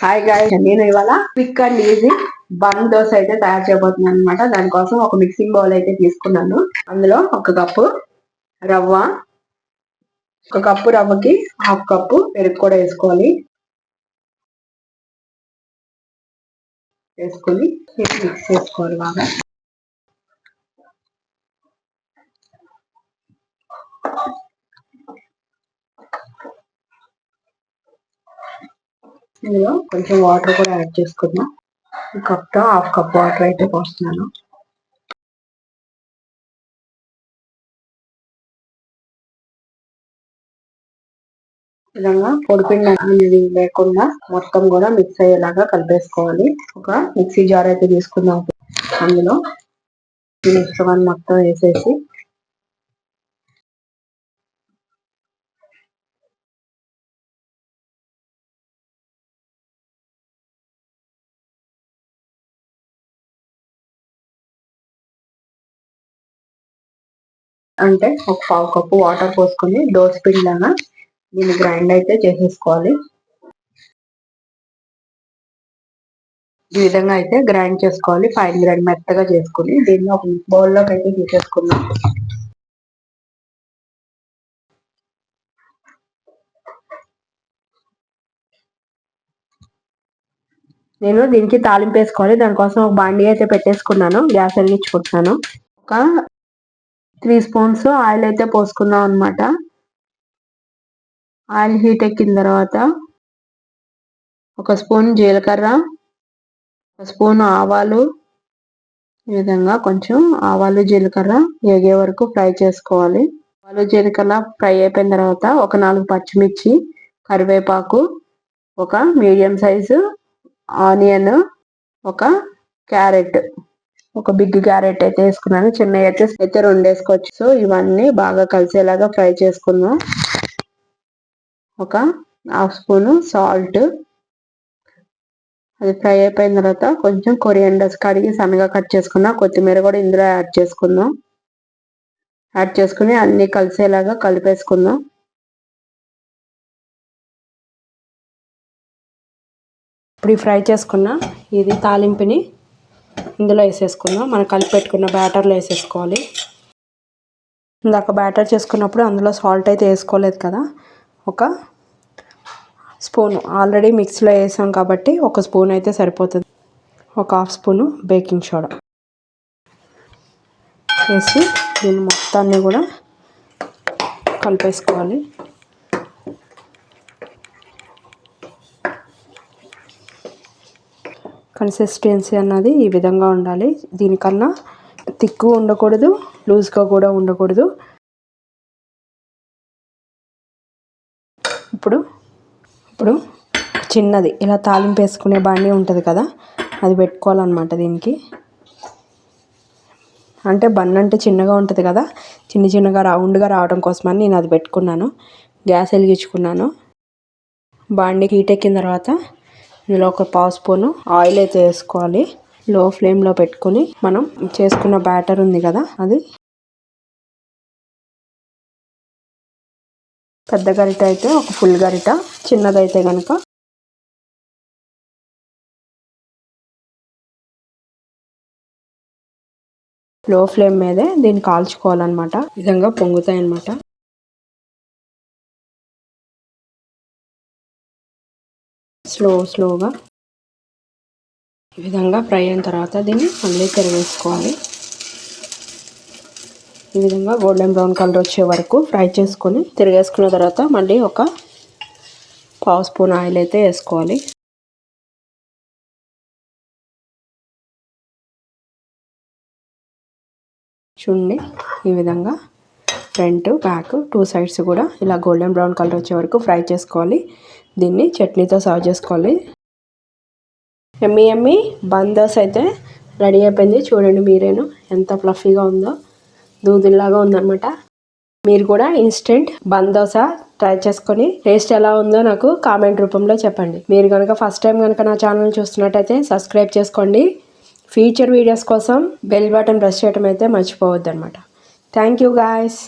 Hi guys, నేను ఇవాళ quick and easy bun dosa అయితే తయారు చేయబోతున్నాను అనమాట. దానికోసం ఒక మిక్సింగ్ బౌల్ అయితే తీసుకున్నాను. అందులో ఒక కప్పు రవ్వ, ఒక కప్పు రవ్వకి హాఫ్ కప్పు పెరుగు కూడా వేసుకొని మిక్స్ చేసుకోవాలి బాగా. ఇందులో కొంచెం వాటర్ కూడా యాడ్ చేసుకుందాం. ఈ కప్తో హాఫ్ కప్ వాటర్ అయితే పోస్తున్నాను. విధంగా పొడిపిండి అనేది లేకుండా మొత్తం కూడా మిక్స్ అయ్యేలాగా కలిపేసుకోవాలి. ఒక మిక్సీ జార్ అయితే తీసుకుందాం. అందులో మిశ్రమాన్ని మొత్తం వేసేసి అంటే ఒక పావు కప్పు వాటర్ పోసుకొని దోశ పిండి లాగా దీన్ని గ్రైండ్ అయితే చేసేసుకోవాలి. ఈ విధంగా అయితే గ్రైండ్ చేసుకోవాలి. ఫైన్ గ్రైండ్ మెత్తగా చేసుకుని దీన్ని ఒక బౌల్లోకి అయితే తీసేసుకుందాం. నేను దీనికి తాలింపు వేసుకోవాలి. దానికోసం ఒక బాండీ అయితే పెట్టేసుకున్నాను. గ్యాస్ వెలిగించుకుంటున్నాను. ఒక 3 స్పూన్స్ ఆయిల్ అయితే పోసుకుందాం అనమాట. ఆయిల్ హీట్ ఎక్కిన తర్వాత ఒక స్పూన్ జీలకర్ర, ఒక స్పూన్ ఆవాలు, ఈ విధంగా కొంచెం ఆవాలు జీలకర్ర వేగే వరకు ఫ్రై చేసుకోవాలి. ఆవాలు జీలకర్ర ఫ్రై అయిపోయిన తర్వాత ఒక 4 పచ్చిమిర్చి, కరివేపాకు, ఒక మీడియం సైజు ఆనియన్, ఒక క్యారెట్, ఒక బిగ్ క్యారెట్ అయితే వేసుకున్నాను. చిన్న అయితే 2 వేసుకోవచ్చు. సో ఇవన్నీ బాగా కలిసేలాగా ఫ్రై చేసుకుందాం. ఒక హాఫ్ స్పూన్ సాల్ట్, అది ఫ్రై అయిపోయిన తర్వాత కొంచెం కొరియాండర్స్ కడిగి సన్నగా కట్ చేసుకున్న కొత్తిమీర కూడా ఇందులో యాడ్ చేసుకుందాం. యాడ్ చేసుకుని అన్ని కలిసేలాగా కలిపేసుకుందాం. ఇప్పుడు ఫ్రై చేసుకున్న ఇది తాలింపుని ఇందులో వేసేసుకుందాం. మనం కలిపి పెట్టుకున్న బ్యాటర్లో వేసేసుకోవాలి. ఇందాక బ్యాటర్ చేసుకున్నప్పుడు అందులో సాల్ట్ అయితే వేసుకోలేదు కదా, ఒక స్పూన్ ఆల్రెడీ మిక్స్లో వేసాం కాబట్టి ఒక స్పూన్ అయితే సరిపోతుంది. ఒక హాఫ్ స్పూను బేకింగ్ సోడా వేసి దీన్ని మొత్తాన్ని కూడా కలిపేసుకోవాలి. కన్సిస్టెన్సీ అన్నది ఈ విధంగా ఉండాలి. దీనికన్నా థిక్గా ఉండకూడదు, లూజ్గా కూడా ఉండకూడదు. ఇప్పుడు చిన్నది ఇలా తాలింపు వేసుకునే బాండీ ఉంటుంది కదా, అది పెట్టుకోవాలన్నమాట. దీనికి అంటే బన్ అంటే చిన్నగా ఉంటుంది కదా, చిన్నగా రౌండ్గా రావడం కోసమని నేను అది పెట్టుకున్నాను. గ్యాస్ వెలిగించుకున్నాను. బాండీ హీట్ ఎక్కిన తర్వాత ఇందులో ఒక పావు స్పూను ఆయిల్ అయితే వేసుకోవాలి. లో ఫ్లేమ్లో పెట్టుకొని మనం చేసుకున్న బ్యాటర్ ఉంది కదా, అది పెద్ద గరిట అయితే ఒక ఫుల్ గరిట, చిన్నదైతే కనుక లో ఫ్లేమ్ మీదే దీన్ని కాల్చుకోవాలన్నమాట. ఈ విధంగా పొంగుతాయి అన్నమాట. స్లోగా ఈ విధంగా ఫ్రై అయిన తర్వాత దీన్ని మళ్ళీ తిరిగేసుకోవాలి. ఈ విధంగా గోల్డెన్ బ్రౌన్ కలర్ వచ్చే వరకు ఫ్రై చేసుకొని తిరిగేసుకున్న తర్వాత మళ్ళీ ఒక పావు స్పూన్ ఆయిల్ అయితే వేసుకోవాలి. చూడండి, ఈ విధంగా ఫ్రంట్ బ్యాక్ 2 సైడ్స్ కూడా ఇలా గోల్డెన్ బ్రౌన్ కలర్ వచ్చే వరకు ఫ్రై చేసుకోవాలి. దీన్ని చట్నీతో సర్వ్ చేసుకోవాలి. ఎమ్మీ బన్ దోశ అయితే రెడీ అయిపోయింది. చూడండి మీరేను ఎంత ఫ్లఫీగా ఉందో, దూదుల్లాగా ఉందన్నమాట. మీరు కూడా ఇన్స్టెంట్ బన్ దోశ ట్రై చేసుకొని టేస్ట్ ఎలా ఉందో నాకు కామెంట్ రూపంలో చెప్పండి. మీరు కనుక ఫస్ట్ టైం కనుక నా ఛానల్ చూస్తున్నట్టయితే సబ్స్క్రైబ్ చేసుకోండి. ఫ్యూచర్ వీడియోస్ కోసం బెల్ బటన్ ప్రెస్ చేయడం అయితే మర్చిపోవద్దు అనమాట. Thank you guys.